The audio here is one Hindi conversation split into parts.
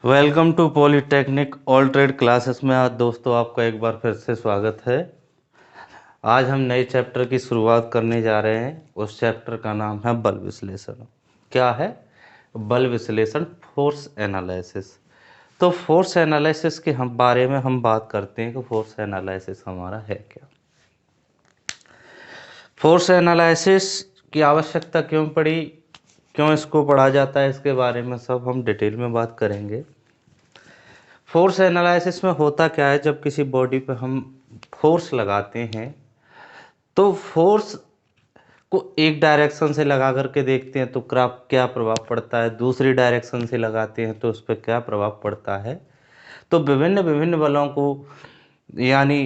Welcome to polytechnic all trade classes में आज दोस्तों आपका एक बार फिर से स्वागत है। आज हम नए चैप्टर की शुरुआत करने जा रहे हैं। उस चैप्टर का नाम है बल विश्लेषण। क्या है? बल विश्लेषण, फोर्स एनालिसिस। तो फोर्स एनालिसिस के हम बारे में हम बात करते हैं कि फोर्स एनालिसिस हमारा है क्या। फोर्स एनालिसिस की आवश्यकता क्यों पड़ी, क्यों इसको पढ़ा जाता है, इसके बारे में सब हम डिटेल में बात करेंगे। फोर्स एनालिसिस में होता क्या है, जब किसी बॉडी पे हम फोर्स लगाते हैं तो फोर्स को एक डायरेक्शन से लगा करके देखते हैं तो क्या प्रभाव पड़ता है, दूसरी डायरेक्शन से लगाते हैं तो उस पर क्या प्रभाव पड़ता है। तो विभिन्न विभिन्न बलों को, यानी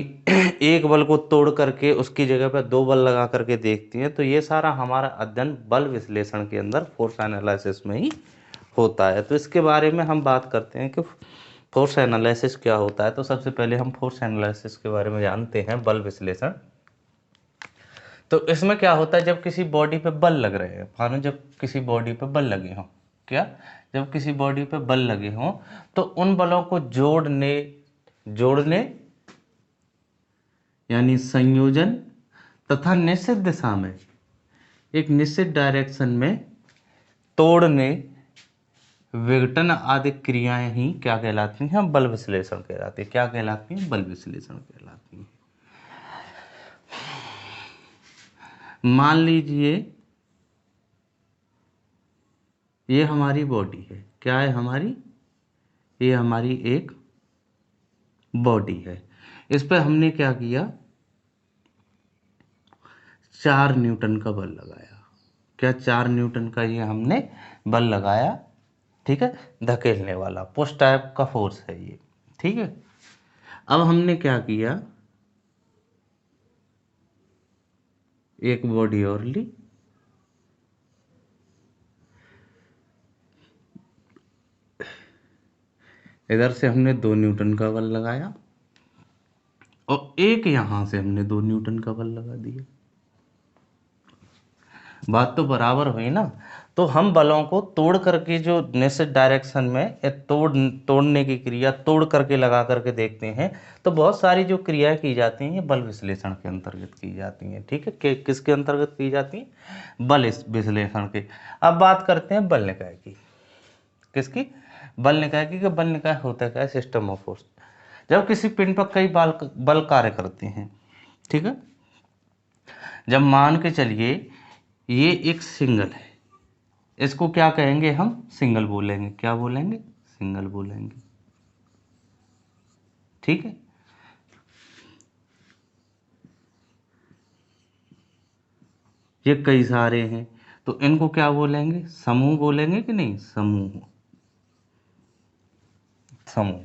एक बल को तोड़ करके उसकी जगह पर दो बल लगा करके देखती हैं। तो ये सारा हमारा अध्ययन बल विश्लेषण के अंदर फोर्स एनालिसिस में ही होता है। तो इसके बारे में हम बात करते हैं कि फोर्स एनालिसिस क्या होता है। तो सबसे पहले हम फोर्स एनालिसिस के बारे में जानते हैं, बल विश्लेषण। तो इसमें क्या होता है, जब किसी बॉडी पे बल लग रहे हैं, मानो जब किसी बॉडी पे बल लगे हों, क्या जब किसी बॉडी पे बल लगे हों तो उन बलों को जोड़ने जोड़ने यानी संयोजन तथा निश्चित दिशा में, एक निश्चित डायरेक्शन में तोड़ने, विघटन आदि क्रियाएं ही क्या कहलाती हैं? बल विश्लेषण कहलाती है। क्या कहलाती हैं? बल विश्लेषण कहलाती हैं। मान लीजिए ये हमारी बॉडी है। क्या है हमारी? ये हमारी एक बॉडी है। इस पर हमने क्या किया? 4 न्यूटन का बल लगाया। क्या 4 न्यूटन का ये हमने बल लगाया, ठीक है, धकेलने वाला पुश टाइप का फोर्स है ये, ठीक है। अब हमने क्या किया, एक बॉडी और ली, इधर से हमने 2 न्यूटन का बल लगाया और एक यहां से हमने 2 न्यूटन का बल लगा दिया। बात तो बराबर हुई ना। तो हम बलों को तोड़ करके जो निश्चित डायरेक्शन में तोड़ने की क्रिया तोड़ करके लगा करके देखते हैं। तो बहुत सारी जो क्रियाएं की जाती हैं ये बल विश्लेषण के अंतर्गत की जाती हैं, ठीक है। किसके अंतर्गत की जाती हैं? बल विश्लेषण के। अब बात करते हैं बल निकाय की। किसकी? बल निकाय की। बल निकाय होता क्या है? System of force. जब किसी पिंड पर कई बल कार्य करते हैं, ठीक है। जब मान के चलिए ये एक सिंगल है, इसको क्या कहेंगे? हम सिंगल बोलेंगे। क्या बोलेंगे? सिंगल बोलेंगे, ठीक है। ये कई सारे हैं तो इनको क्या बोलेंगे? समूह बोलेंगे कि नहीं? समूह, समूह।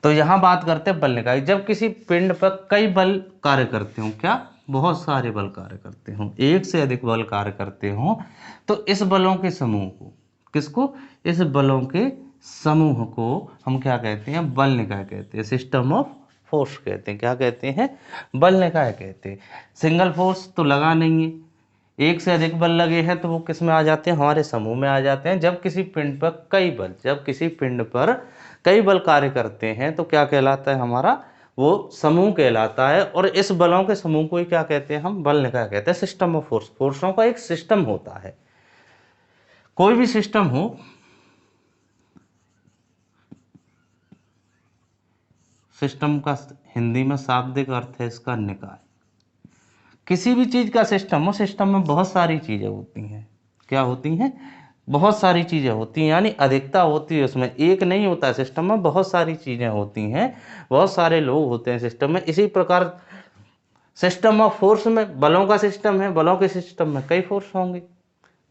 तो यहां बात करते हैं बल निकाय। जब किसी पिंड पर कई बल कार्य करते हो, क्या बहुत सारे बल कार्य करते हो, एक से अधिक बल कार्य करते हो, तो इस बलों के समूह को, किसको? इस बलों के समूह को हम क्या कहते हैं? बल निकाय कहते हैं, सिस्टम ऑफ फोर्स कहते हैं। क्या कहते हैं? बल निकाय कहते हैं। सिंगल फोर्स तो लगा नहीं है, एक से अधिक बल लगे हैं तो वो किस में आ जाते हैं? हमारे समूह में आ जाते हैं। जब किसी पिंड पर कई बल, जब किसी पिंड पर कई बल कार्य करते हैं तो क्या कहलाता है हमारा? वो समूह कहलाता है। और इस बलों के समूह को ही क्या कहते हैं? हम बल निकाय कहते हैं, सिस्टम ऑफ फोर्स। फोर्सों का एक सिस्टम होता है। कोई भी सिस्टम हो, सिस्टम का हिंदी में शाब्दिक अर्थ है इसका निकाय। किसी भी चीज का सिस्टम हो, सिस्टम में बहुत सारी चीजें होती हैं। क्या होती हैं? बहुत सारी चीजें होती हैं, यानी अधिकता होती है उसमें, एक नहीं होता है सिस्टम में, बहुत सारी चीजें होती हैं, बहुत सारे लोग होते हैं सिस्टम में। इसी प्रकार सिस्टम ऑफ फोर्स में बलों का सिस्टम है, बलों के सिस्टम में कई फोर्स होंगे।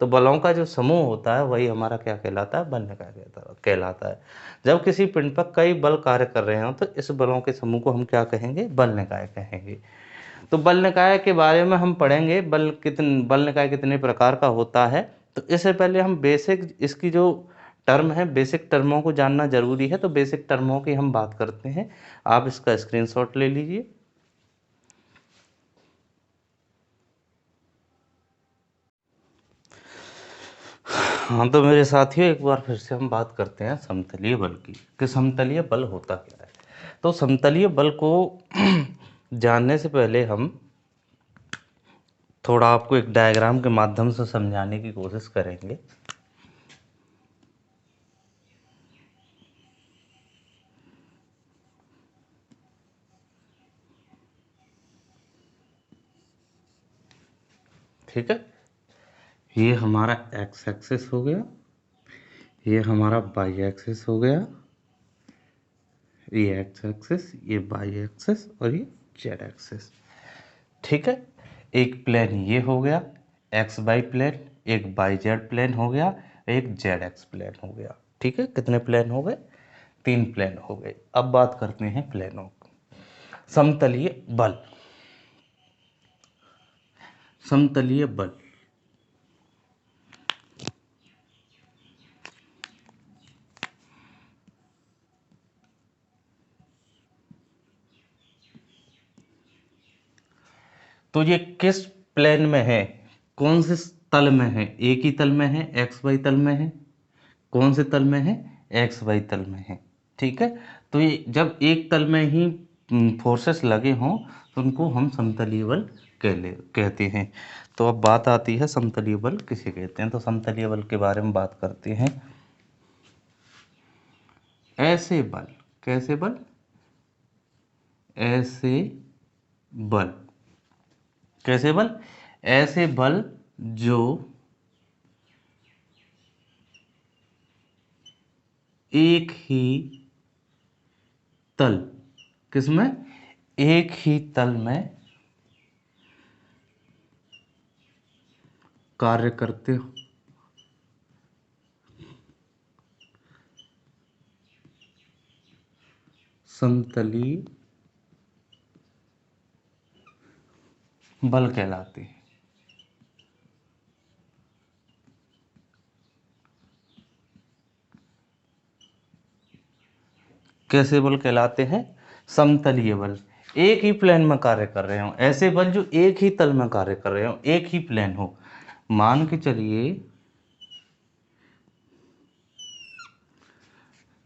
तो बलों का जो समूह होता है वही हमारा क्या कहलाता है? बल निकाय कहलाता है। जब किसी पिंड पर कई बल कार्य कर रहे हो तो इस बलों के समूह को हम क्या कहेंगे? बल निकाय कहेंगे। तो बल निकाय के बारे में हम पढ़ेंगे, बल निकाय कितने प्रकार का होता है। तो इससे पहले हम बेसिक, इसकी जो टर्म है, बेसिक टर्मों को जानना जरूरी है। तो बेसिक टर्मों की हम बात करते हैं। आप इसका स्क्रीनशॉट ले लीजिए। हाँ तो मेरे साथियों, एक बार फिर से हम बात करते हैं समतलीय बल की, कि समतलीय बल होता क्या है। तो समतलीय बल को जानने से पहले हम थोड़ा आपको एक डायग्राम के माध्यम से समझाने की कोशिश करेंगे। ठीक है, ये हमारा एक्स एक्सिस हो गया, ये हमारा वाई एक्सिस हो गया, ये एक्स एक्सिस, ये वाई एक्सिस और ये जेड एक्सिस। ठीक है, एक प्लेन ये हो गया एक्स वाई प्लेन, एक वाई जेड प्लेन हो गया, एक जेड एक्स प्लेन हो गया। ठीक है, कितने प्लेन हो गए? 3 प्लेन हो गए। अब बात करते हैं प्लेनों की। समतलीय बल, समतलीय बल तो ये किस प्लेन में है, कौन से तल में है? एक ही तल में है, एक्स वाई तल में है। कौन से तल में है? एक्स वाई तल में है। ठीक है, तो ये जब एक तल में ही फोर्सेस लगे हों तो उनको हम समतलीय बल कहते हैं। तो अब बात आती है समतलीय बल किसे कहते हैं। तो समतलीय बल के बारे में बात करते हैं। ऐसे बल, कैसे बल? ऐसे बल, कैसे बल? ऐसे बल जो एक ही तल, किसमें? एक ही तल में कार्य करते हो, समतलीय बल कहलाते हैं। कैसे बल कहलाते हैं? समतलीय बल, एक ही प्लेन में कार्य कर रहे हो। ऐसे बल जो एक ही तल में कार्य कर रहे हो, एक ही प्लेन हो। मान के चलिए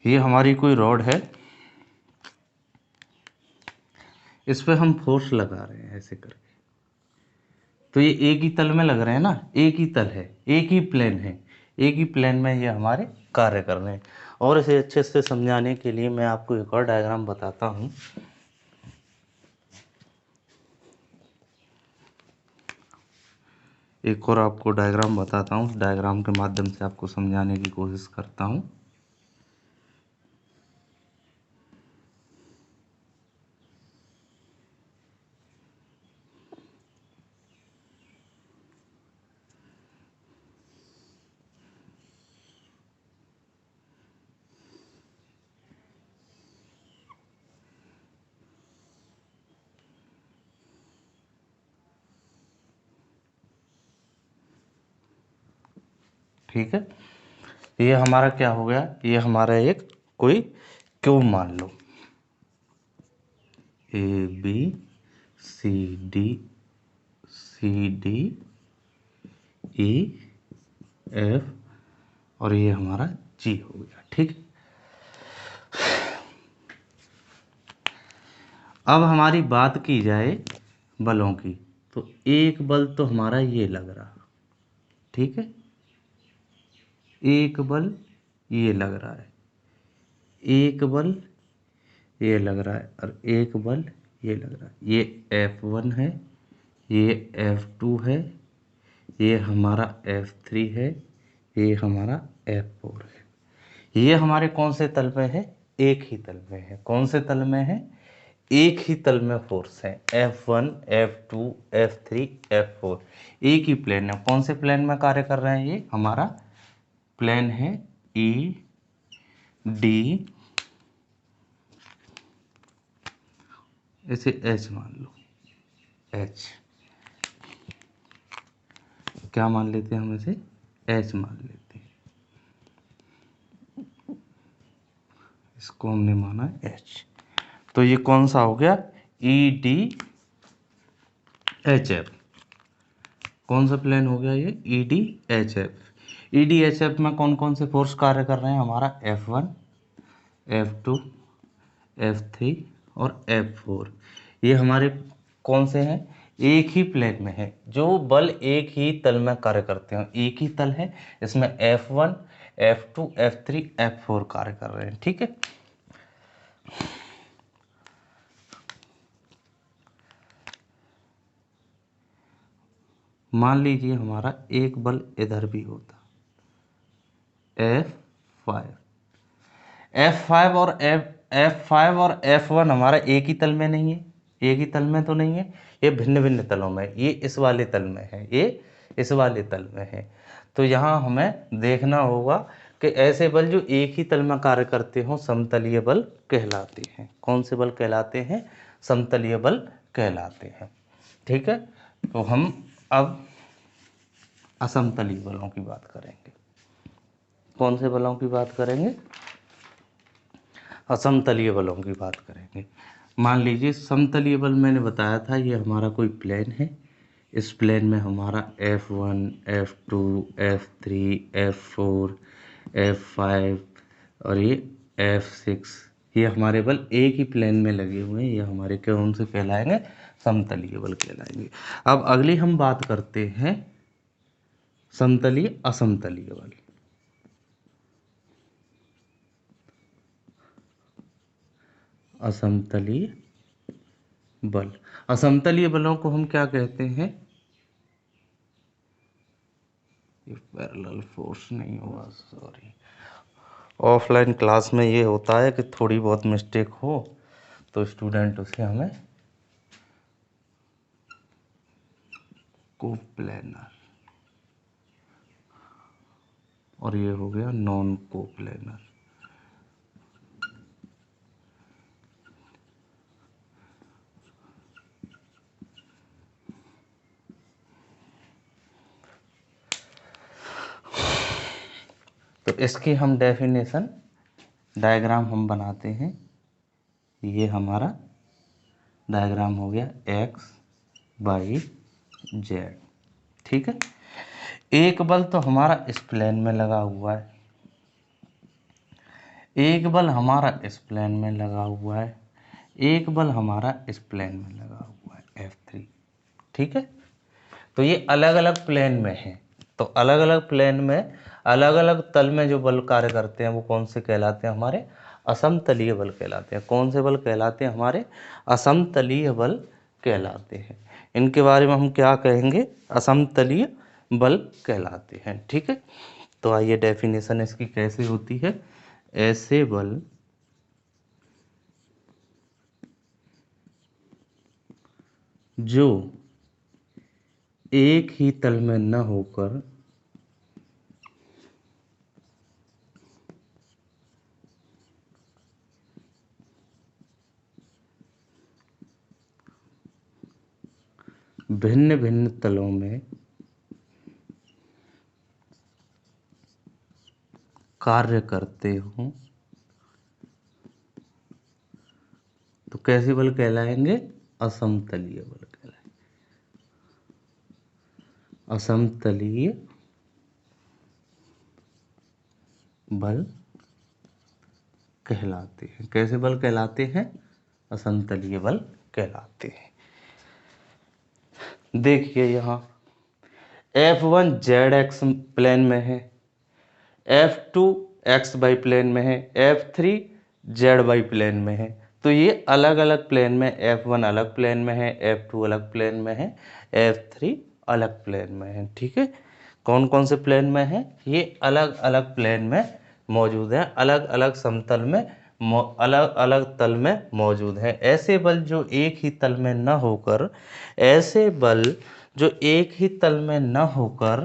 ये हमारी कोई रॉड है, इस पे हम फोर्स लगा रहे हैं ऐसे करके, तो ये एक ही तल में लग रहे हैं ना, एक ही तल है, एक ही प्लेन है, एक ही प्लेन में ये हमारे कार्य कर रहे हैं। और इसे अच्छे से समझाने के लिए मैं आपको एक और डायग्राम बताता हूँ। एक और आपको डायग्राम बताता हूँ, डायग्राम के माध्यम से आपको समझाने की कोशिश करता हूँ। ठीक है, ये हमारा क्या हो गया? ये हमारा एक कोई क्यूब मान लो, A B C D, C D E F और ये हमारा जी हो गया। ठीक, अब हमारी बात की जाए बलों की, तो एक बल तो हमारा ये लग रहा, ठीक है, एक बल ये लग रहा है, एक बल ये लग रहा है और एक बल ये लग रहा है। ये F1 है, ये F2 है, ये हमारा F3 है, ये हमारा F4 है। ये हमारे कौन से तल में है? एक ही तल में है। कौन से तल में है? एक ही तल में फोर्स है। F1, F2, F3, F4 एक ही प्लेन है। कौन से प्लेन में कार्य कर रहे हैं? ये हमारा प्लेन है ई डी, इसे एच मान लो, एच, क्या मान लेते हैं हम इसे? एच मान लेते हैं, इसको हमने माना एच। तो ये कौन सा हो गया? E D H F. कौन सा प्लेन हो गया ये? E D H F. EDHF में कौन कौन से फोर्स कार्य कर रहे हैं? हमारा F1, F2, F3 और F4। ये हमारे कौन से हैं? एक ही प्लेन में है, जो बल एक ही तल में कार्य करते हैं, एक ही तल है, इसमें F1, F2, F3, F4 कार्य कर रहे हैं। ठीक है, मान लीजिए हमारा एक बल इधर भी होता, F5, F5 और F5 और F1 हमारा एक ही तल में नहीं है, एक ही तल में तो नहीं है, ये भिन्न भिन्न तलों में, ये इस वाले तल में है, ये इस वाले तल में है। तो यहाँ हमें देखना होगा कि ऐसे बल जो एक ही तल में कार्य करते हो समतलीय बल कहलाते हैं। कौन से बल कहलाते हैं? समतलीय बल कहलाते हैं। ठीक है, तो हम अब असमतलीय बलों की बात करेंगे। कौन से बलों की बात करेंगे? असमतलीय बलों की बात करेंगे। मान लीजिए समतलीय बल मैंने बताया था, ये हमारा कोई प्लेन है, इस प्लेन में हमारा F1, F2, F3, F4, F5 और ये F6, ये हमारे बल एक ही प्लेन में लगे हुए हैं, ये हमारे कौन से कहलाएंगे? समतलीय बल कहलाएंगे। अब अगली हम बात करते हैं समतलीय असमतलीय बल। असमतलीय बल, असमतलीय बलों को हम क्या कहते हैं? ये पैरेलल फोर्स नहीं हुआ, सॉरी। ऑफलाइन क्लास में ये होता है कि थोड़ी बहुत मिस्टेक हो तो स्टूडेंट उसे हमें कोप्लेनर, और ये हो गया नॉन कोप्लेनर। तो इसकी हम डेफिनेशन डायग्राम हम बनाते हैं। ये हमारा डायग्राम हो गया X, Y, Z। ठीक है, एक बल तो हमारा इस प्लेन में लगा हुआ है, एक बल हमारा इस प्लेन में लगा हुआ है, एक बल हमारा इस प्लेन में लगा हुआ है, F3। ठीक है, तो ये अलग अलग प्लेन में है, तो अलग अलग प्लेन में अलग अलग तल में जो बल कार्य करते हैं वो कौन से कहलाते हैं? हमारे असमतलीय बल कहलाते हैं। कौन से बल कहलाते हैं? हमारे असमतलीय बल कहलाते हैं। इनके बारे में हम क्या कहेंगे? असमतलीय बल कहलाते हैं। ठीक है, तो आइए डेफिनेशन इसकी कैसे होती है। ऐसे बल जो एक ही तल में न होकर भिन्न भिन्न तलों में कार्य करते हों तो कैसे बल कहलाएंगे? असमतलीय बल कहलाएंगे। असमतलीय बल कहलाते हैं। कैसे बल कहलाते हैं? असमतलीय बल कहलाते हैं। देखिए यहाँ F1 ZX प्लेन में है, F2 XY प्लेन में है, F3 ZY प्लेन में है। तो ये अलग अलग प्लेन में, F1 अलग प्लेन में है, F2 अलग प्लेन में है, F3 अलग प्लेन में है। ठीक है, कौन कौन से प्लेन में है? ये अलग अलग प्लेन में मौजूद हैं, अलग अलग समतल में, अलग अलग तल में मौजूद हैं। ऐसे बल जो एक ही तल में न होकर, ऐसे बल जो एक ही तल में न होकर,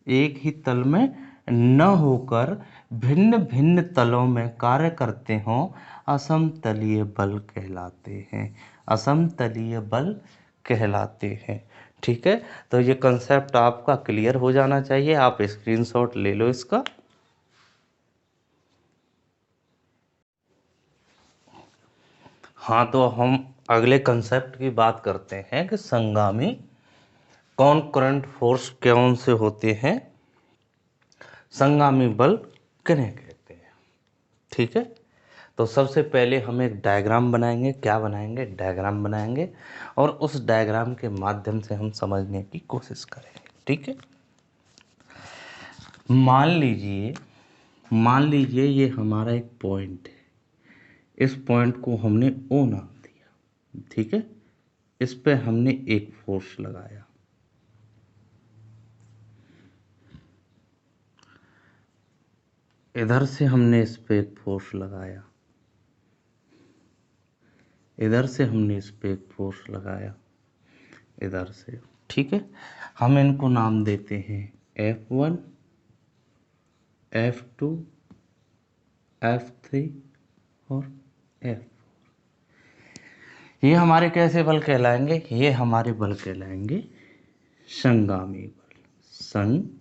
एक ही तल में न होकर भिन्न भिन्न तलों में कार्य करते हों, असमतलीय बल कहलाते हैं। असमतलीय बल कहलाते हैं। ठीक है, तो ये कंसेप्ट आपका क्लियर हो जाना चाहिए। आप स्क्रीनशॉट ले लो इसका। हाँ, तो हम अगले कंसेप्ट की बात करते हैं कि संगामी कॉन्करेंट फोर्स कौन से होते हैं। संगामी बल किन्हें कहते हैं। ठीक है, तो सबसे पहले हम एक डायग्राम बनाएंगे। क्या बनाएंगे? डायग्राम बनाएंगे, और उस डायग्राम के माध्यम से हम समझने की कोशिश करेंगे। ठीक है, मान लीजिए ये हमारा एक पॉइंट है। इस पॉइंट को हमने ओ नाम दिया। ठीक है, इस पे हमने एक फोर्स लगाया। इधर से हमने इस पे एक फोर्स लगाया, इधर से हमने इस पे एक फोर्स लगाया, इधर से। ठीक है, हम इनको नाम देते हैं F1, F2, F3 और F। ये हमारे कैसे बल कहलाएंगे? ये हमारे बल कहलाएंगे संगामी बल। संगामी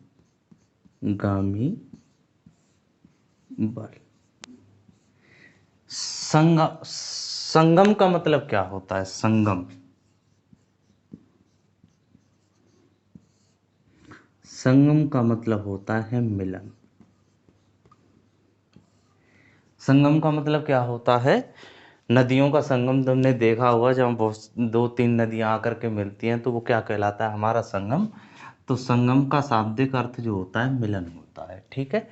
बल। संगम का मतलब क्या होता है? संगम, संगम का मतलब होता है मिलन। संगम का मतलब क्या होता है? नदियों का संगम तुमने देखा होगा, जब बहुत दो तीन नदियां आकर के मिलती हैं तो वो क्या कहलाता है? हमारा संगम। तो संगम का शाब्दिक अर्थ जो होता है मिलन होता है। ठीक है,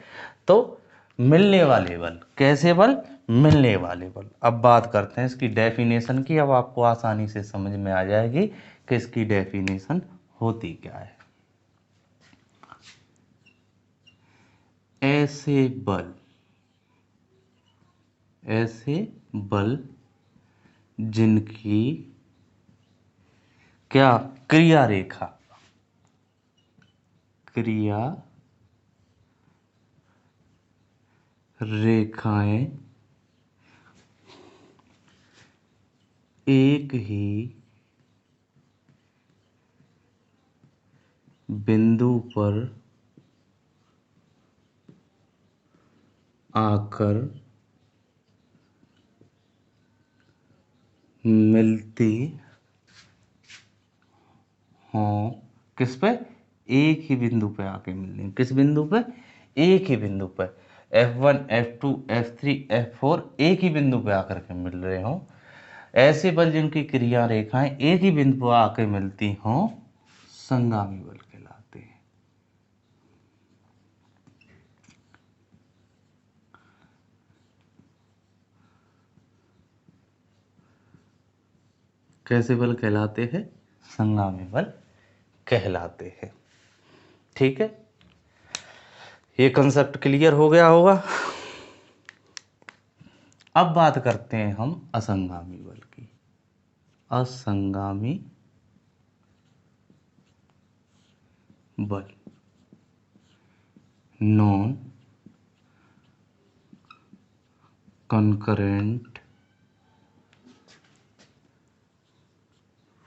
तो मिलने वाले बल। कैसे बल? मिलने वाले बल। अब बात करते हैं इसकी डेफिनेशन की। अब आपको आसानी से समझ में आ जाएगी कि इसकी डेफिनेशन होती क्या है। ऐसे बल, ऐसे बल जिनकी क्या क्रिया रेखा, क्रिया रेखाएं एक ही बिंदु पर आकर मिलती हों। किस पे? एक ही बिंदु पे आके मिलनी। किस बिंदु पे? एक ही बिंदु पे। F1, F2, F3, F4 एक ही बिंदु पे आकर के मिल रहे हों। ऐसे बल जिनकी क्रिया रेखाएं एक ही बिंदु पर आके मिलती हों, संगामी बल कहलाते हैं। कैसे बल कहलाते हैं? संगामी बल कहलाते हैं। ठीक है, ये कंसेप्ट क्लियर हो गया होगा। अब बात करते हैं हम असंगामी बल की। असंगामी बल, नॉन कंकरेंट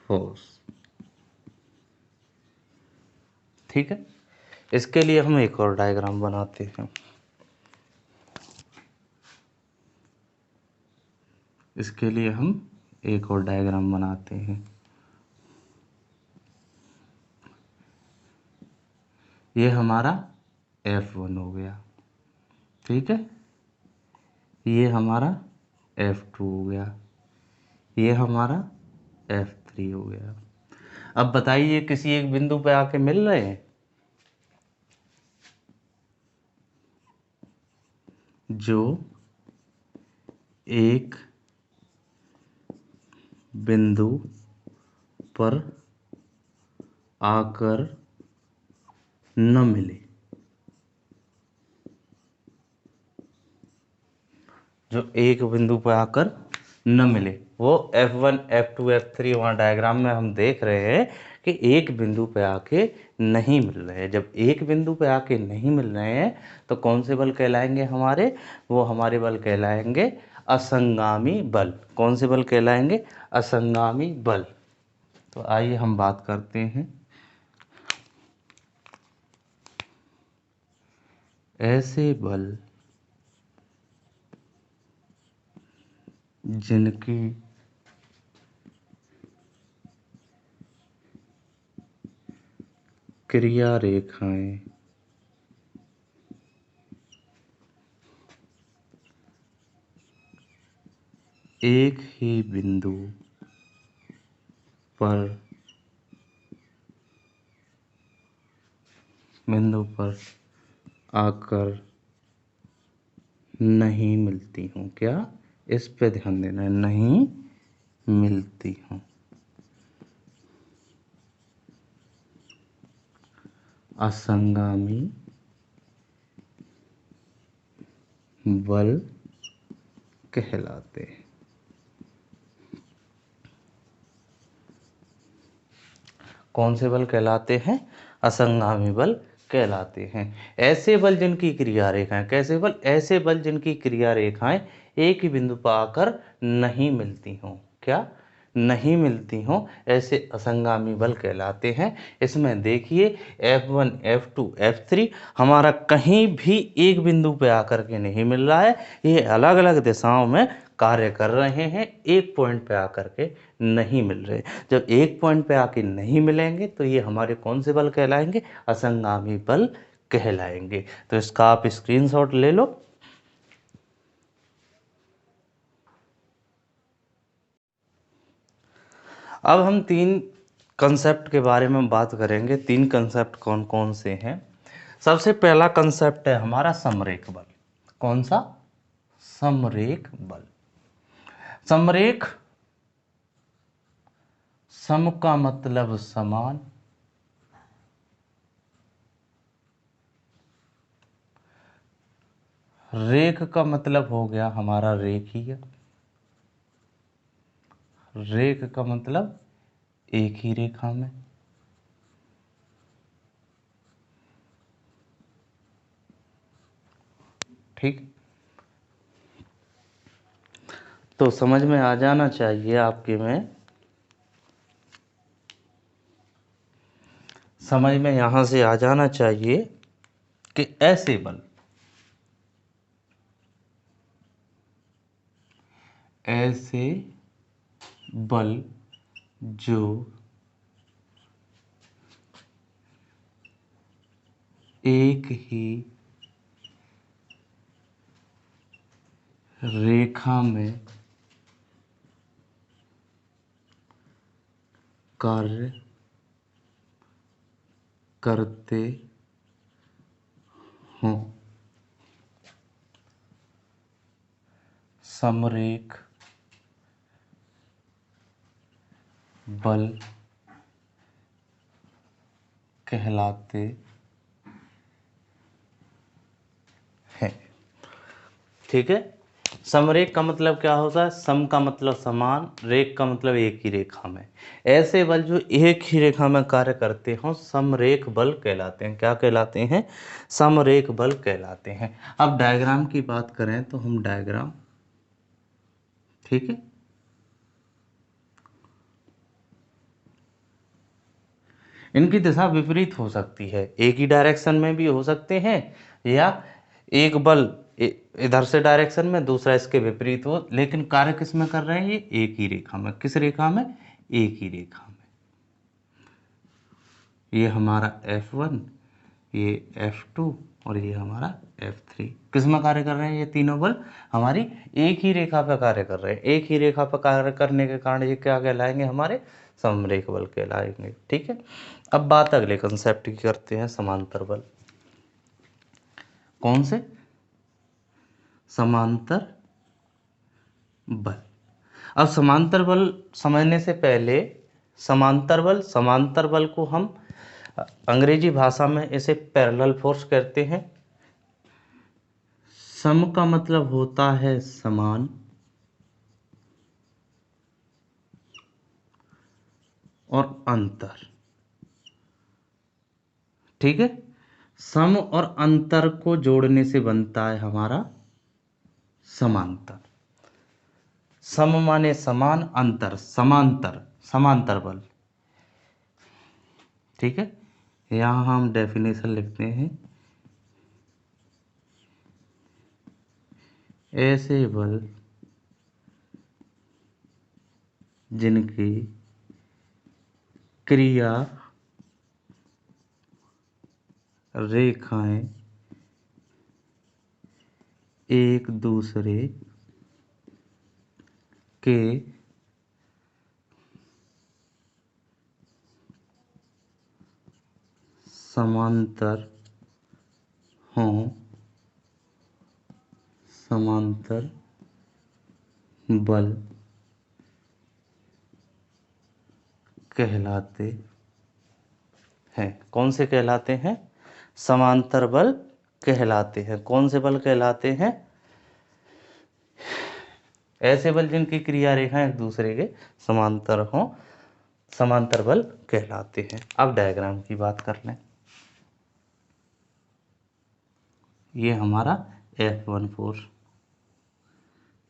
फोर्स। ठीक है, इसके लिए हम एक और डायग्राम बनाते हैं। इसके लिए हम एक और डायग्राम बनाते हैं। ये हमारा F1 हो गया। ठीक है, ये हमारा F2 हो गया, ये हमारा F3 हो गया। अब बताइए किसी एक बिंदु पे आके मिल रहे हैं? जो एक बिंदु पर आकर न मिले, जो एक बिंदु पर आकर न मिले, वो F1, F2, F3 वहाँ डायग्राम में हम देख रहे हैं कि एक बिंदु पे आके नहीं मिल रहे हैं। जब एक बिंदु पे आके नहीं मिल रहे हैं तो कौन से बल कहलाएंगे हमारे? वो हमारे बल कहलाएंगे असंगामी बल। कौन से बल कहलाएंगे? असंगामी बल। तो आइए हम बात करते हैं ऐसे बल जिनकी क्रिया रेखाएं एक ही बिंदु पर आकर नहीं मिलती हूँ। क्या? इस पे ध्यान देना है, नहीं मिलती हूँ। असंगामी बल कहलाते हैं। कौन से बल कहलाते हैं? असंगामी बल कहलाते हैं। ऐसे बल जिनकी क्रिया रेखाएं, कैसे बल? ऐसे बल जिनकी क्रिया रेखाएं एक ही बिंदु पर आकर नहीं मिलती हों। क्या? नहीं मिलती हों, ऐसे असंगामी बल कहलाते हैं। इसमें देखिए F1, F2, F3 हमारा कहीं भी एक बिंदु पे आकर के नहीं मिल रहा है, ये अलग अलग दिशाओं में कार्य कर रहे हैं, एक पॉइंट पे आकर के नहीं मिल रहे। जब एक पॉइंट पे आके नहीं मिलेंगे तो ये हमारे कौन से बल कहलाएंगे? असंगामी बल कहलाएंगे। तो इसका आप स्क्रीनशॉट ले लो। अब हम तीन कंसेप्ट के बारे में बात करेंगे। तीन कंसेप्ट कौन कौन से हैं? सबसे पहला कंसेप्ट है हमारा समरेख बल। कौन सा? समरेख बल। समरेख, सम का मतलब समान, रेख का मतलब हो गया हमारा रेखीय, रेख का मतलब एक ही रेखा में, ठीक। तो समझ में आ जाना चाहिए आपके में, समझ में यहां से आ जाना चाहिए कि ऐसे बल, ऐसे बल जो एक ही रेखा में कार्य करते हों, समरेख बल कहलाते हैं। ठीक है। समरेख का मतलब क्या होता है? सम का मतलब समान, रेख का मतलब एक ही रेखा में। ऐसे बल जो एक ही रेखा में कार्य करते हों समरेख बल कहलाते हैं। क्या कहलाते हैं? समरेख बल कहलाते हैं। अब डायग्राम की बात करें तो हम डायग्राम, ठीक है, इनकी दिशा विपरीत हो सकती है, एक ही डायरेक्शन में भी हो सकते हैं, या एक बल इधर से डायरेक्शन में, दूसरा इसके विपरीत हो, लेकिन कार्य किस में कर रहे हैं? ये एक ही रेखा में। किस रेखा में? एक ही रेखा में। ये हमारा F1, ये F2 और ये हमारा F3 किस में कार्य कर रहे हैं? ये तीनों बल हमारी एक ही रेखा पर कार्य कर रहे हैं। एक ही रेखा पर कार्य करने के कारण ये क्या कहलाएंगे? हमारे समरेख बल कहलाएंगे। ठीक है। अब बात अगले कंसेप्ट की करते हैं, समांतर बल। कौन से? समांतर बल। अब समांतर बल समझने से पहले, समांतर बल को हम अंग्रेजी भाषा में इसे पैरेलल फोर्स कहते हैं। सम का मतलब होता है समान, और अंतर, ठीक है। सम और अंतर को जोड़ने से बनता है हमारा समांतर। सम माने समान, अंतर समांतर, समांतर बल। ठीक है। यहां हम डेफिनेशन लिखते हैं, ऐसे बल जिनकी क्रिया रेखाएं एक दूसरे के समांतर हों, समांतर बल कहलाते हैं। कौन से कहलाते हैं? समांतर बल कहलाते हैं। कौन से बल कहलाते हैं? ऐसे बल जिनकी क्रिया रेखाएं एक दूसरे के समांतर हों, समांतर बल कहलाते हैं। अब डायग्राम की बात कर लें। ये हमारा F1 फोर्स,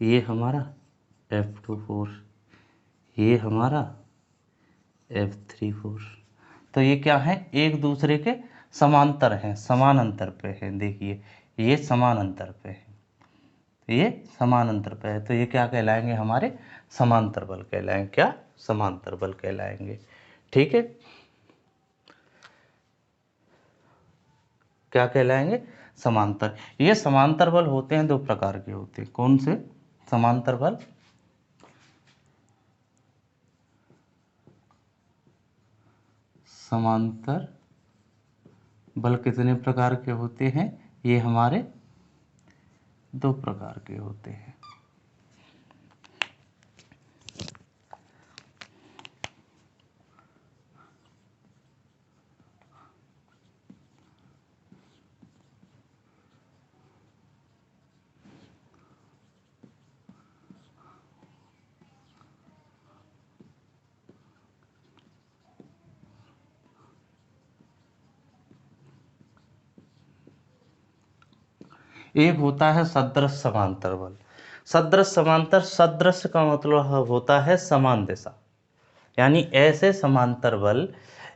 ये हमारा F2 फोर्स, ये हमारा F3 फोर्स। तो ये क्या है? एक दूसरे के समांतर हैं, समान अंतर पे हैं। देखिए ये समान अंतर पे है, ये समान अंतर पे है, तो ये क्या कहलाएंगे? हमारे समांतर बल कहलाएंगे। क्या? समांतर बल कहलाएंगे। ठीक है, क्या कहलाएंगे? समांतर। ये समांतर बल होते हैं, दो प्रकार के होते हैं। कौन से समांतर बल? समांतर बल कितने प्रकार के होते हैं? ये हमारे दो प्रकार के होते हैं। एक होता है सदृश समांतर बल। सदृश समांतर, सदृश का मतलब होता है समान दिशा, यानी ऐसे समांतर बल,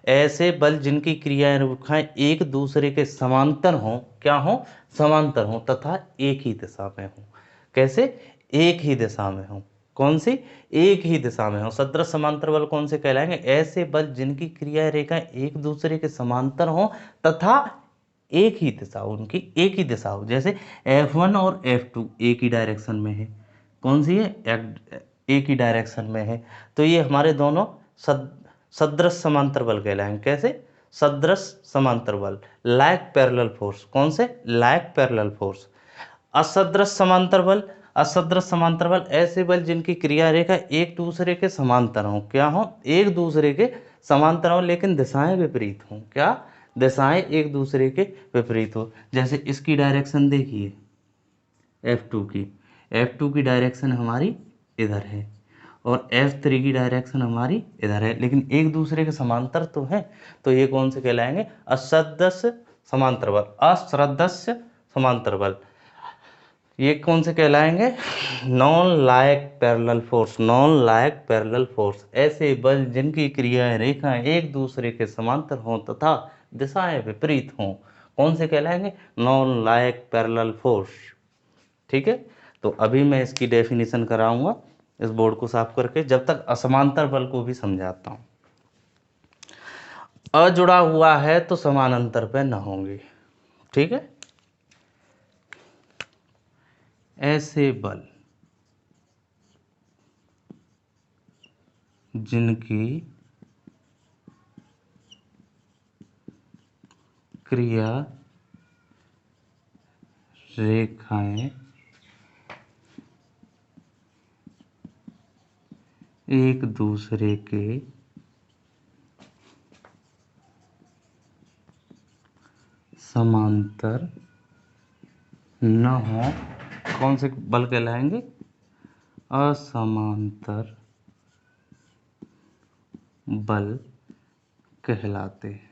ऐसे बल जिनकी क्रिया रेखाएं एक दूसरे के समांतर हों। क्या हों? समांतर हों तथा एक ही दिशा में हों। कैसे? एक ही दिशा में हों। कौन सी? एक ही दिशा में हों। सदृश समांतर बल कौन से कहलाएंगे? ऐसे बल जिनकी क्रिया रेखाएं एक दूसरे के समांतर हों तथा एक ही दिशा, उनकी एक ही दिशा हो। जैसे F1 और F2 एक ही डायरेक्शन में है। कौन सी है? एक ही डायरेक्शन में है, तो ये हमारे दोनों सदृश समांतर बल कहलाएंगे। कैसे? सदृश समांतर बल, लाइक पैरेलल फोर्स। कौन से? Like parallel force. असदृश समांतर बल, असदृश समांतर बल ऐसे बल जिनकी क्रिया रेखा एक दूसरे के समांतर हो। क्या हो? एक दूसरे के समांतर हो लेकिन दिशाएं विपरीत हों। क्या? दिशाएं एक दूसरे के विपरीत हो। जैसे इसकी डायरेक्शन देखिए F2 की, F2 की डायरेक्शन हमारी इधर है और F3 की डायरेक्शन हमारी इधर है, लेकिन एक दूसरे के समांतर तो हैं। तो ये कौन से कहलाएंगे? असदृश समांतर बल। असदृश समांतर बल ये कौन से कहलाएंगे? Non like parallel force. Non like parallel force ऐसे बल जिनकी क्रियाएं रेखाएं एक दूसरे के समांतर हों तथा दिशाएं विपरीत हों। कौन से कहलाएंगे? Non like parallel force. ठीक है, तो अभी मैं इसकी डेफिनेशन कराऊंगा इस बोर्ड को साफ करके, जब तक असमांतर बल को भी समझाता हूं। अजुड़ा हुआ है तो समानांतर पे न होंगे। ठीक है, ऐसे बल जिनकी क्रिया रेखाएं एक दूसरे के समांतर न हो, कौन से बल कहलाएंगे? असमांतर बल कहलाते हैं।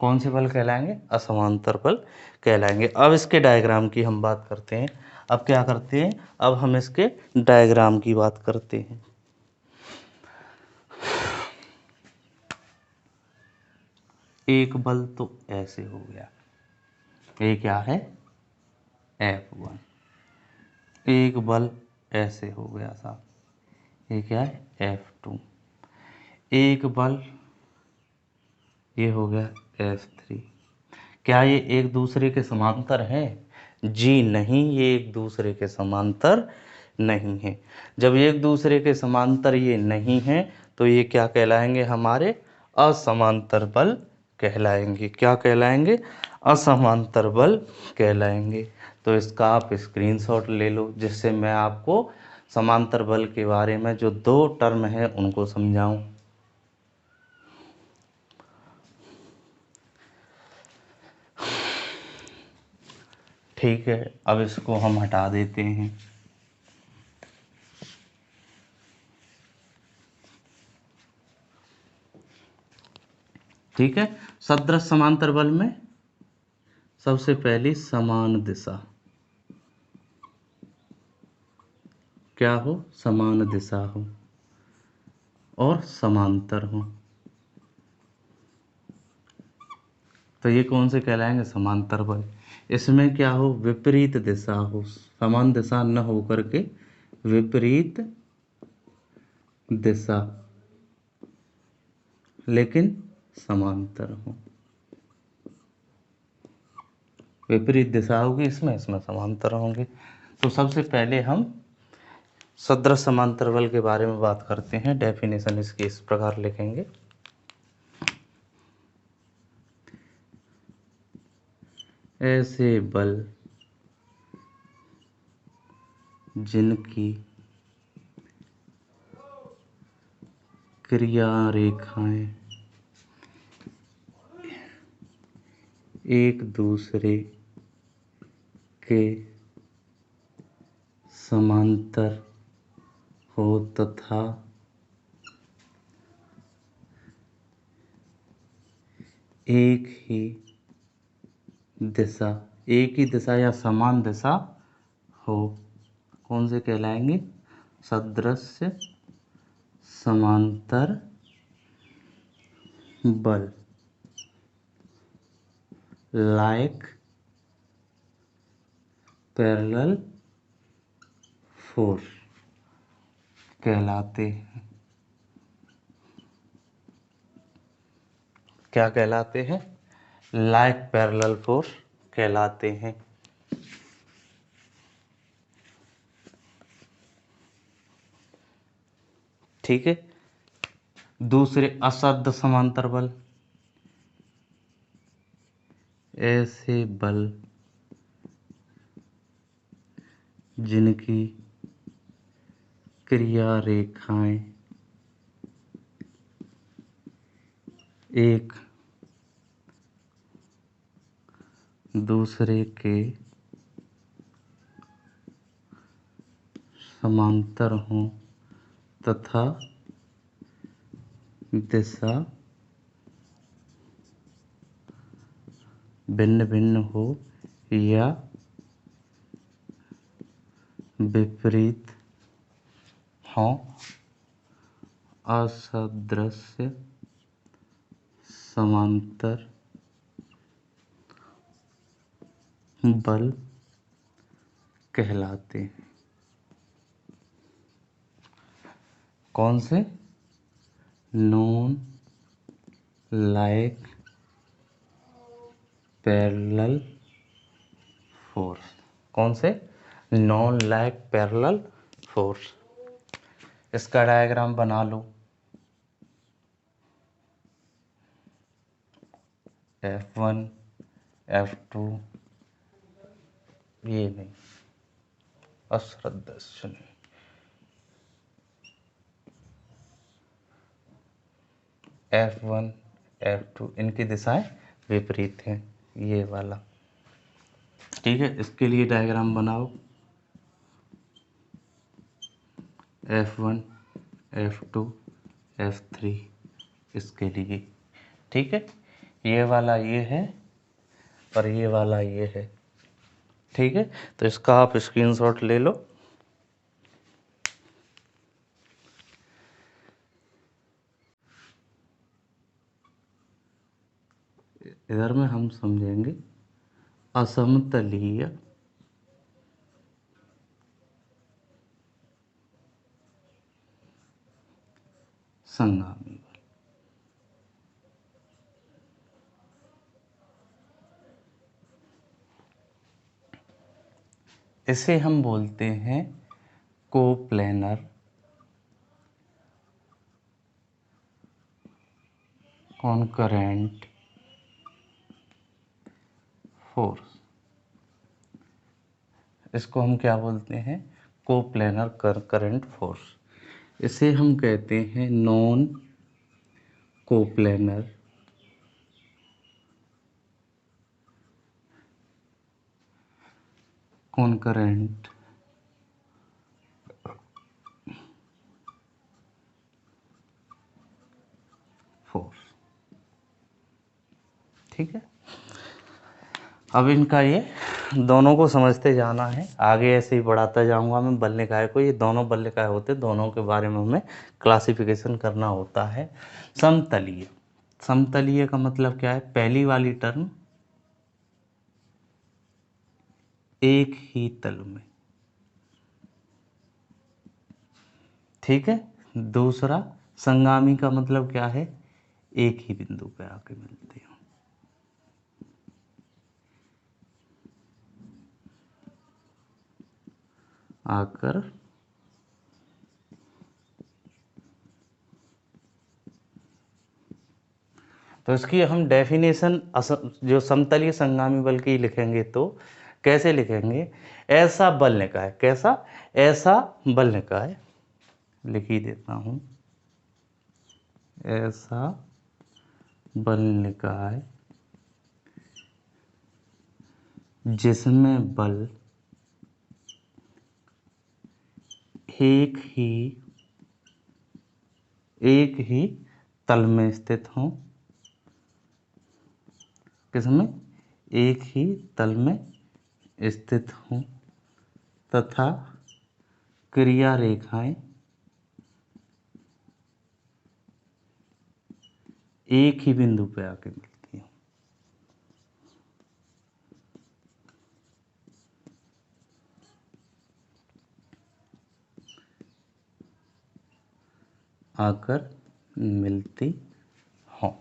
कौन से बल कहलाएंगे? असमांतर बल कहलाएंगे। अब इसके डायग्राम की हम बात करते हैं। अब क्या करते हैं? अब हम इसके डायग्राम की बात करते हैं। एक बल तो ऐसे हो गया, ये क्या है? F1। एक बल ऐसे हो गया साहब, ये क्या है? F2। एक बल ये हो गया F3। क्या ये एक दूसरे के समांतर हैं? जी नहीं, ये एक दूसरे के समांतर नहीं है। जब एक दूसरे के समांतर ये नहीं है तो ये क्या कहलाएंगे, हमारे असमांतर बल कहलाएंगे। क्या कहलाएंगे, असमांतर बल कहलाएंगे। तो इसका आप स्क्रीनशॉट ले लो, जिससे मैं आपको समांतर बल के बारे में जो दो टर्म है उनको समझाऊं। ठीक है, अब इसको हम हटा देते हैं। ठीक है, सदृश समांतर बल में सबसे पहली समान दिशा, क्या हो, समान दिशा हो और समांतर हो, तो ये कौन से कहलाएंगे, समांतर बल। इसमें क्या हो, विपरीत दिशा हो, समान दिशा न हो करके विपरीत दिशा, लेकिन समांतर हो। विपरीत दिशा होगी इसमें, इसमें समांतर होंगे। तो सबसे पहले हम सदृश समांतर बल के बारे में बात करते हैं। डेफिनेशन इसकी इस प्रकार लिखेंगे, ऐसे बल जिनकी क्रिया रेखाएं एक दूसरे के समांतर हो तथा एक ही दिशा, एक ही दिशा या समान दिशा हो, कौन से कहलाएंगे, सदृश समांतर बल, लाइक पैरेलल फोर्स कहलाते हैं। क्या कहलाते हैं, लाइक पैरेलल फोर्स कहलाते हैं। ठीक है, दूसरे असद समांतर बल, ऐसे बल जिनकी क्रिया रेखाएं एक दूसरे के समांतर हों तथा दिशा भिन्न भिन्न हो या विपरीत हो, असदृश समांतर बल कहलाते हैं। कौन से, नॉन लाइक पैरेलल फोर्स, कौन से, नॉन लाइक पैरेलल फोर्स। इसका डायग्राम बना लो, F1 F2, ये नहीं, अश्रद्धा सुनिए, F1 F2 इनकी दिशाएं विपरीत हैं, ये वाला। ठीक है, इसके लिए डायग्राम बनाओ, F1 F2 F3 इसके लिए। ठीक है, ये वाला ये है और ये वाला ये है। ठीक है, तो इसका आप स्क्रीनशॉट ले लो। इधर में हम समझेंगे असमतलीय संगामी बल। इसे हम बोलते हैं कोप्लेनर कॉन्करेंट फोर्स। इसको हम क्या बोलते हैं? Coplanar concurrent force. इसे हम कहते हैं नॉन कोप्लेनर कॉन्करेंट फोर्स। ठीक है, अब इनका ये दोनों को समझते जाना है, आगे ऐसे ही बढ़ाता जाऊंगा मैं। बल निकाय को, ये दोनों बल निकाय होते हैं, दोनों के बारे में हमें क्लासिफिकेशन करना होता है। समतलीय, समतलीय का मतलब क्या है? पहली वाली टर्म एक ही तल में, ठीक है। दूसरा संगामी का मतलब क्या है? एक ही बिंदु पे आके मिलते हो। आकर तो इसकी हम डेफिनेशन जो समतलीय संगामी बल की लिखेंगे तो कैसे लिखेंगे? ऐसा बल निकाय, कैसा? ऐसा बल निकाय, लिख ही देता हूं। ऐसा बल निकाय जिसमें बल एक ही तल में स्थित हो। किसमें? एक ही तल में स्थित हो तथा क्रिया रेखाएं एक ही बिंदु पे आके मिलती हो। आकर मिलती हो।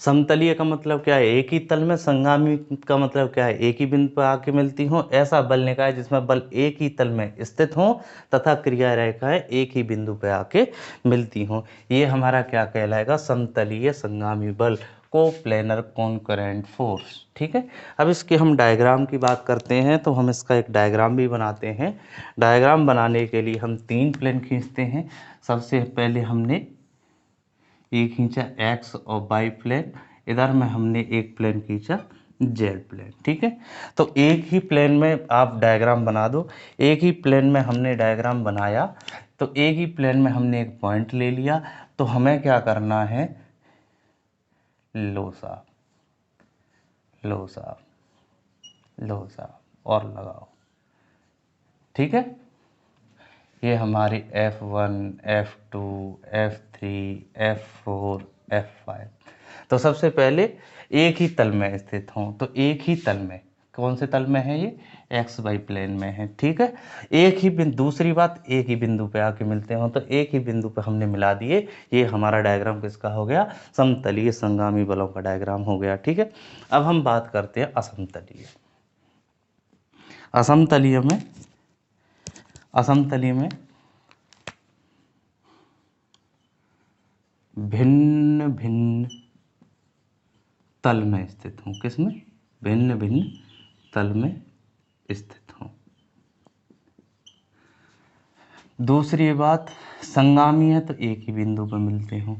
समतलीय का मतलब क्या है? एक ही तल में। संगामी का मतलब क्या है? एक ही बिंदु पर आके मिलती हो। ऐसा बल निकाय जिसमें बल एक ही तल में स्थित हो तथा क्रिया रेखाएं एक ही बिंदु पर आके मिलती हो। ये हमारा क्या कहलाएगा? समतलीय संगामी बल, कोप्लेनर कॉन्करेंट फोर्स। ठीक है, अब इसके हम डायग्राम की बात करते हैं तो हम इसका एक डायग्राम भी बनाते हैं। डायग्राम बनाने के लिए हम 3 प्लेन खींचते हैं। सबसे पहले हमने ये खींचा एक्स और वाई प्लेन, इधर में हमने एक प्लेन खींचा जेड प्लेन। ठीक है, तो एक ही प्लेन में आप डायग्राम बना दो। एक ही प्लेन में हमने डायग्राम बनाया तो एक ही प्लेन में हमने एक पॉइंट ले लिया, तो हमें क्या करना है? लो साहब, लो साहब, लो साहब और लगाओ। ठीक है, ये हमारी F1, F2, F3, F4, F5। तो सबसे पहले एक ही तल में स्थित हों, तो एक ही तल में, कौन से तल में है ये? एक्स वाई प्लेन में है। ठीक है, एक ही बिंदु, दूसरी बात, एक ही बिंदु पे आके मिलते हो, तो एक ही बिंदु पे हमने मिला दिए। ये हमारा डायग्राम किसका हो गया? समतलीय संगामी बलों का डायग्राम हो गया। ठीक है, अब हम बात करते हैं असमतलीय। असमतलीय में, असमतलीय में भिन्न भिन्न तल में स्थित हूँ। किसमें? भिन्न भिन्न तल में स्थित हूँ। दूसरी बात, संगामी है तो एक ही बिंदु पर मिलते हो।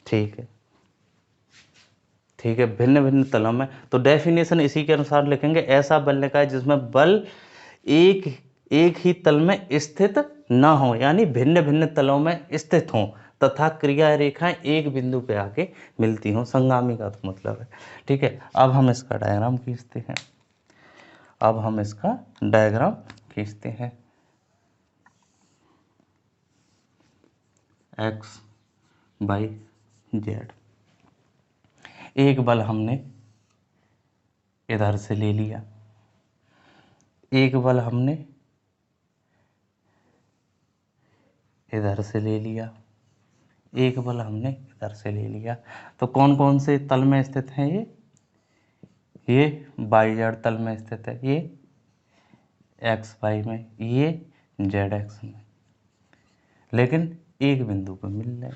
ठीक है, ठीक है, भिन्न भिन्न तलों में। तो डेफिनेशन इसी के अनुसार लिखेंगे। ऐसा बल निकाय जिसमें बल एक एक ही तल में स्थित ना हो, यानी भिन्न भिन्न तलों में स्थित हों तथा क्रिया रेखाएं एक बिंदु पे आके मिलती हों। संगामी का तो मतलब है। ठीक है, अब हम इसका डायग्राम खींचते हैं। अब हम इसका डायग्राम खींचते हैं। एक्स बाई जेड, एक बल हमने इधर से ले लिया, एक बल हमने इधर से ले लिया। एक बल हमने इधर से ले लिया। तो कौन कौन से तल में स्थित हैं ये वाई जेड तल में स्थित है, ये एक्स वाई में, ये जेड एक्स में, लेकिन एक बिंदु पर मिल रहे।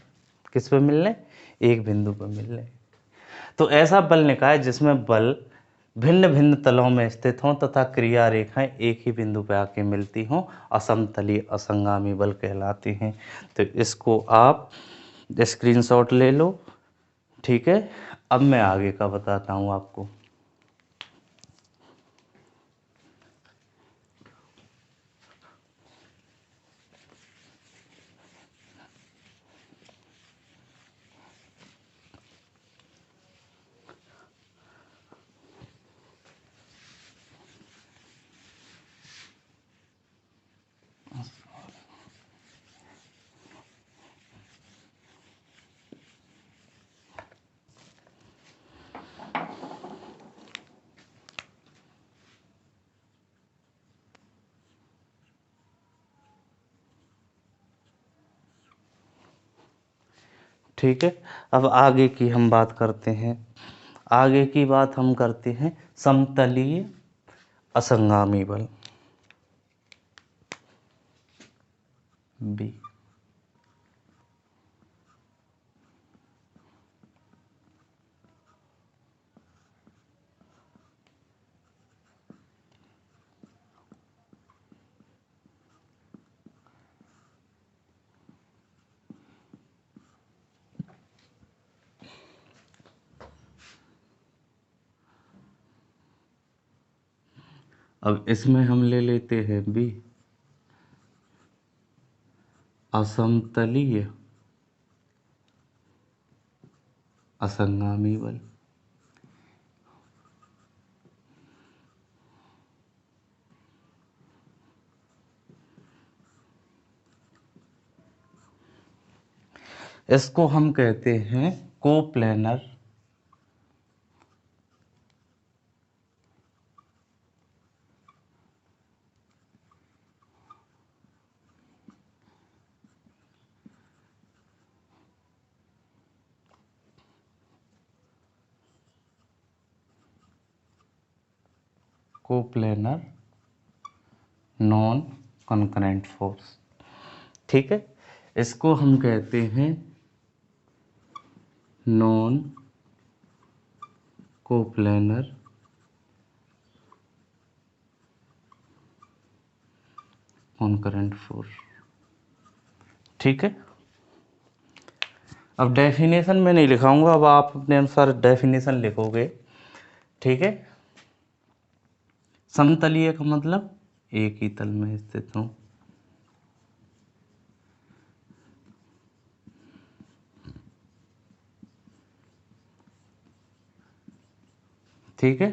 किस पे मिल रहे? एक बिंदु पर मिल रहे। तो ऐसा बल निकाय जिसमें बल भिन्न भिन्न तलों में स्थित हों तथा क्रिया रेखाएं एक ही बिंदु पर आके मिलती हों, असमतलीय असंगामी बल कहलाते हैं। तो इसको आप स्क्रीनशॉट ले लो, ठीक है। अब मैं आगे का बताता हूँ आपको। ठीक है, अब आगे की हम बात करते हैं। आगे की बात हम करते हैं समतलीय असंगामी बल, बी। अब इसमें हम ले लेते हैं बी, असमतलीय असंगामी बल। इसको हम कहते हैं coplanar coplanar non concurrent force. ठीक है, इसको हम कहते हैं नॉन कोप्लेनर कॉन्करेंट फोर्स। ठीक है, अब डेफिनेशन में नहीं लिखाऊंगा, अब आप अपने अनुसार डेफिनेशन लिखोगे। ठीक है, समतलीय का मतलब एक ही तल में स्थित हो। ठीक है,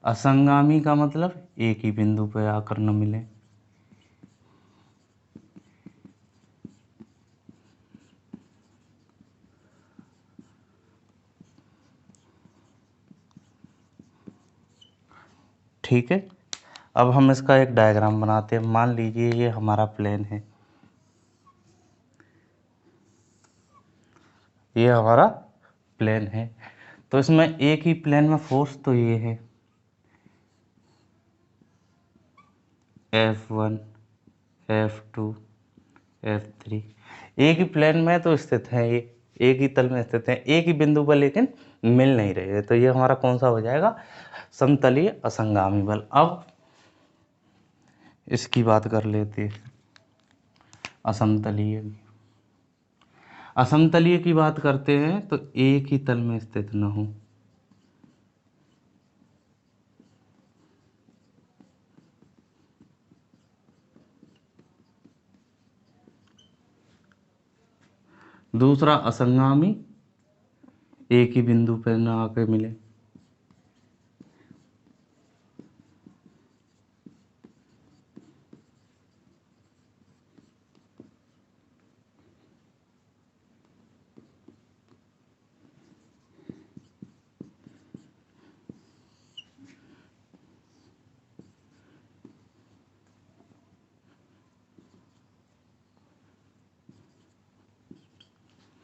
असंगामी का मतलब एक ही बिंदु पर आकर न मिले। ठीक है, अब हम इसका एक डायग्राम बनाते हैं। मान लीजिए ये हमारा प्लेन है, ये हमारा प्लेन है। तो इसमें एक ही प्लेन में फोर्स तो ये है F1 F2 F3, एक ही प्लेन में तो स्थित है, ये एक ही तल में स्थित है, एक ही बिंदु पर, लेकिन मिल नहीं रहे हैं। तो ये हमारा कौन सा हो जाएगा? समतलीय असंगामी बल। अब इसकी बात कर लेते हैं, असमतलीय की। असमतलीय की बात करते हैं तो एक ही तल में स्थित न हो। दूसरा असंगामी, एक ही बिंदु पर न आके मिले।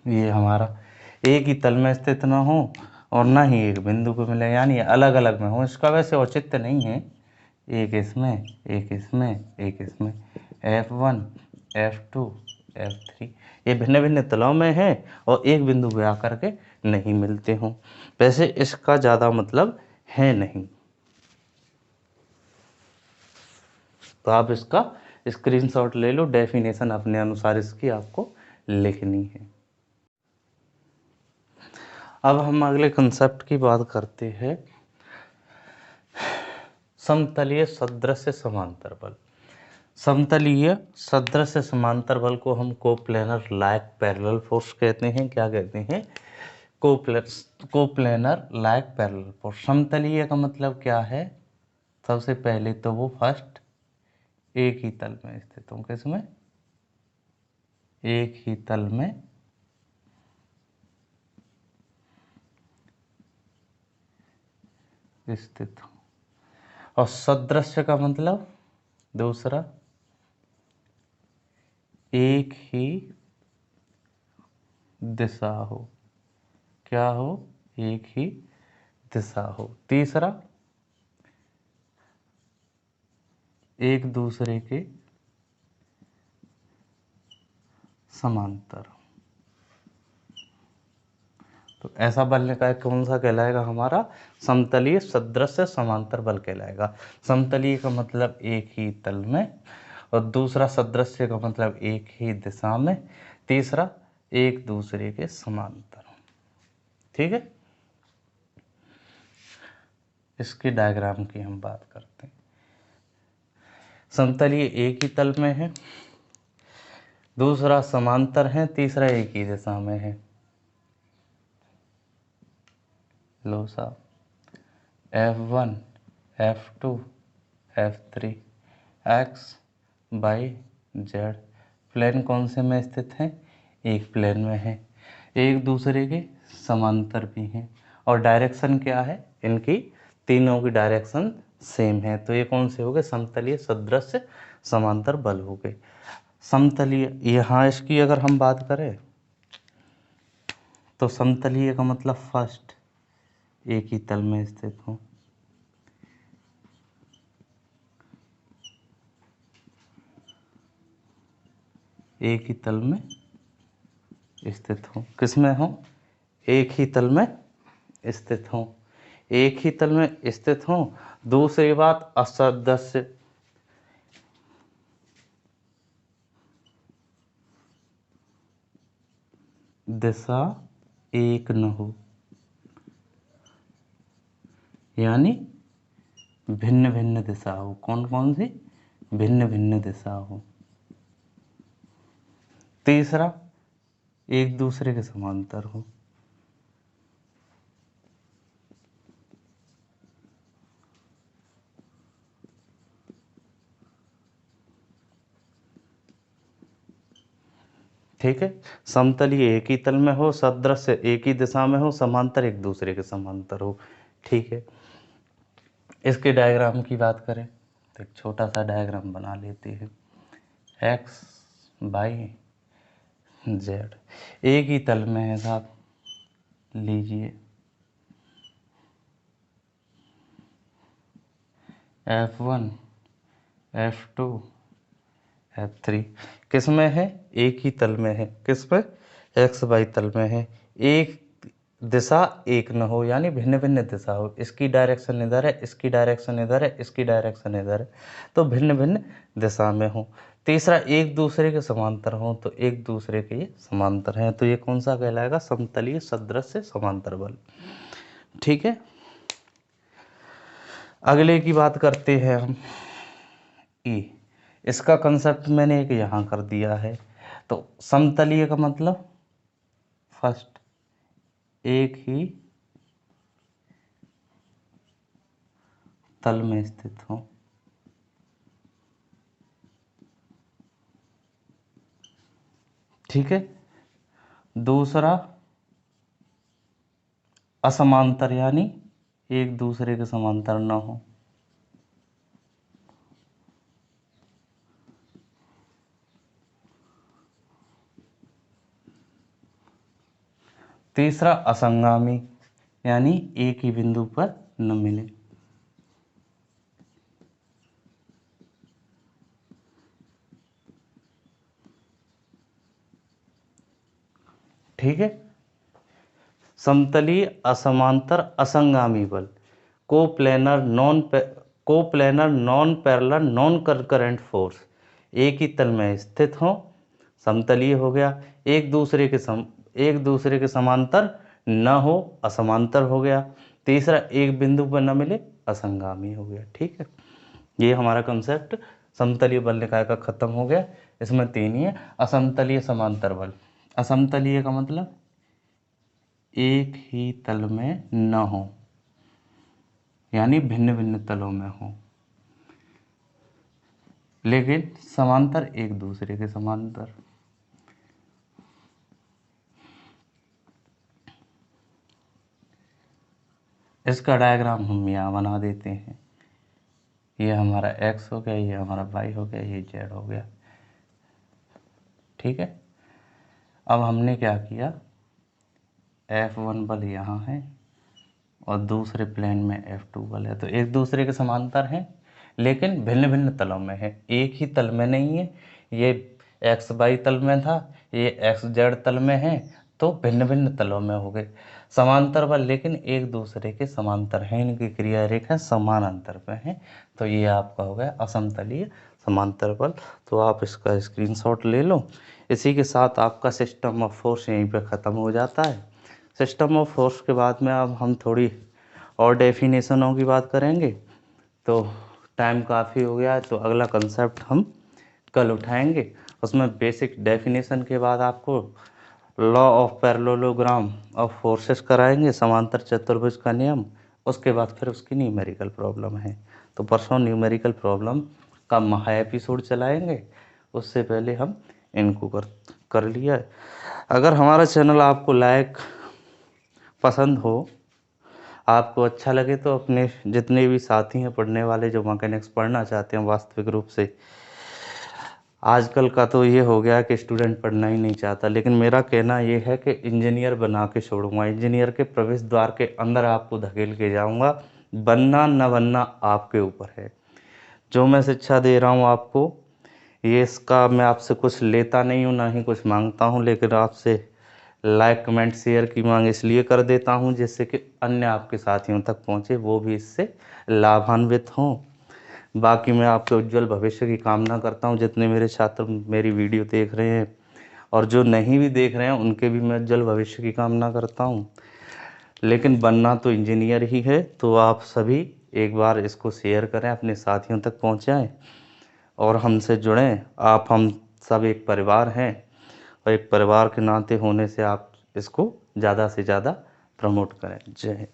ये हमारा एक ही तल में स्थित न हो और ना ही एक बिंदु को मिले, यानी अलग अलग में हो। इसका वैसे औचित्य नहीं है, एक इसमें एक इसमें एक इसमें, F1 F2 F3 ये भिन्न भिन्न तलों में है और एक बिंदु पे आकर के नहीं मिलते हों। वैसे इसका ज़्यादा मतलब है नहीं, तो आप इसका स्क्रीनशॉट ले लो, डेफिनेशन अपने अनुसार इसकी आपको लिखनी है। अब हम अगले कंसेप्ट की बात करते हैं, समतलीय सदृश समांतर बल। समतलीय सदृश समांतर बल को हम कोप्लेनर लाइक पैरेलल फोर्स कहते हैं। क्या कहते हैं? Coplanar like parallel force. समतलीय का मतलब क्या है? सबसे पहले तो वो फर्स्ट एक ही तल में स्थित हो। किसमें? एक ही तल में स्थित हो। और सदृश्य का मतलब दूसरा, एक ही दिशा हो। क्या हो? एक ही दिशा हो। तीसरा, एक दूसरे के समांतर। तो ऐसा बल का कौन सा कहलाएगा? हमारा समतलीय सदृश समांतर बल कहलाएगा। समतलीय का मतलब एक ही तल में, और दूसरा सदृश्य का मतलब एक ही दिशा में, तीसरा एक दूसरे के समांतर। ठीक है, इसकी डायग्राम की हम बात करते हैं। समतलीय एक ही तल में है, दूसरा समांतर है, तीसरा एक ही दिशा में है। लो साहब, F1 F2 F3 X Y Z plane कौन से में स्थित हैं? एक प्लेन में है, एक दूसरे के समांतर भी हैं, और डायरेक्शन क्या है इनकी? तीनों की डायरेक्शन सेम है। तो ये कौन से हो गए? समतलीय सदृश समांतर बल हो गए। समतलीय, यहाँ इसकी अगर हम बात करें तो समतलीय का मतलब फर्स्ट एक ही तल में स्थित हो। एक ही तल में स्थित हो। किसमें हो? एक ही तल में स्थित हो। एक ही तल में स्थित हो। दूसरी बात, असदृश्य। दिशा एक न हो, यानी भिन्न भिन्न दिशा हो। कौन कौन सी? भिन्न भिन्न दिशा हो। तीसरा, एक दूसरे के समांतर हो। ठीक है, समतलीय एक ही तल में हो, सदृश्य एक ही दिशा में हो, समांतर एक दूसरे के समांतर हो। ठीक है, इसके डायग्राम की बात करें तो एक छोटा सा डायग्राम बना लेते हैं। एक्स वाई जेड एक ही तल में है साहब, लीजिए F1 F2 F3 किस में है? एक ही तल में है। किस में? एक्स वाई तल में है। एक दिशा एक न हो, यानी भिन्न भिन्न दिशा हो। इसकी डायरेक्शन इधर है, इसकी डायरेक्शन इधर है, इसकी डायरेक्शन इधर है, तो भिन्न भिन्न दिशा में हो। तीसरा, एक दूसरे के समांतर हो, तो एक दूसरे के ये समांतर हैं, तो ये कौन सा कहलाएगा? समतलीय सदृश समांतर बल। ठीक है, अगले की बात करते हैं हम। ई, इसका कंसेप्ट मैंने एक यहाँ कर दिया है। तो समतलीय का मतलब फर्स्ट एक ही तल में स्थित हो। ठीक है, दूसरा असमांतर, यानी एक दूसरे के समांतर न हो। तीसरा असंगामी, यानी एक ही बिंदु पर न मिले। ठीक है। समतलीय असमांतर असंगामी बल, coplanar non parallel non concurrent force, एक ही तल में स्थित हो, समतलीय हो गया, एक दूसरे के समांतर न हो, असमांतर हो गया। तीसरा, एक बिंदु पर न मिले, असंगामी हो गया। ठीक है, ये हमारा कंसेप्ट समतलीय बल निकाय का खत्म हो गया। इसमें तीन ही है। असमतलीय समांतर बल, असमतलीय का मतलब एक ही तल में न हो, यानी भिन्न भिन्न तलों में हो, लेकिन समांतर एक दूसरे के समांतर। इसका डायग्राम हम यहाँ बना देते हैं। ये हमारा x हो गया, ये हमारा y हो गया, ये z हो गया। ठीक है। अब हमने क्या किया, F1 बल यहाँ है और दूसरे प्लेन में F2 बल है, तो एक दूसरे के समांतर हैं लेकिन भिन्न भिन्न तलों में है, एक ही तल में नहीं है। ये एक्स वाई तल में था, ये एक्स जेड तल में है, तो भिन्न भिन्न तलों में हो गए। समांतर बल लेकिन एक दूसरे के समांतर हैं, इनकी क्रिया रेखा समान अंतर पे हैं, तो ये आपका हो गया असमतलीय समांतर बल। तो आप इसका स्क्रीनशॉट ले लो। इसी के साथ आपका सिस्टम ऑफ फोर्स यहीं पे ख़त्म हो जाता है। सिस्टम ऑफ फोर्स के बाद में अब हम थोड़ी और डेफिनेशनों की बात करेंगे। तो टाइम काफ़ी हो गया है, तो अगला कंसेप्ट हम कल उठाएंगे। उसमें बेसिक डेफिनेशन के बाद आपको law of parallelogram of forces कराएंगे, समांतर चतुर्भुज का नियम। उसके बाद फिर उसकी न्यूमेरिकल प्रॉब्लम है, तो परसों न्यूमेरिकल प्रॉब्लम का महा एपिसोड चलाएंगे। उससे पहले हम इनको कर लिया। अगर हमारा चैनल आपको लाइक पसंद हो, आपको अच्छा लगे, तो अपने जितने भी साथी हैं पढ़ने वाले, जो मैकेनिक्स पढ़ना चाहते हैं वास्तविक रूप से, आजकल का तो ये हो गया कि स्टूडेंट पढ़ना ही नहीं चाहता, लेकिन मेरा कहना ये है कि इंजीनियर बना के छोड़ूंगा, इंजीनियर के प्रवेश द्वार के अंदर आपको धकेल के जाऊंगा। बनना न बनना आपके ऊपर है। जो मैं शिक्षा दे रहा हूँ आपको, ये इसका मैं आपसे कुछ लेता नहीं हूँ, ना ही कुछ मांगता हूँ, लेकिन आपसे लाइक कमेंट शेयर की मांग इसलिए कर देता हूँ जिससे कि अन्य आपके साथियों तक पहुँचे, वो भी इससे लाभान्वित हों। बाकी मैं आपके उज्जवल भविष्य की कामना करता हूँ। जितने मेरे छात्र मेरी वीडियो देख रहे हैं और जो नहीं भी देख रहे हैं, उनके भी मैं उज्जवल भविष्य की कामना करता हूँ। लेकिन बनना तो इंजीनियर ही है, तो आप सभी एक बार इसको शेयर करें, अपने साथियों तक पहुँचाएँ और हमसे जुड़ें। आप हम सब एक परिवार हैं, और एक परिवार के नाते होने से आप इसको ज़्यादा से ज़्यादा प्रमोट करें। जय हिंद।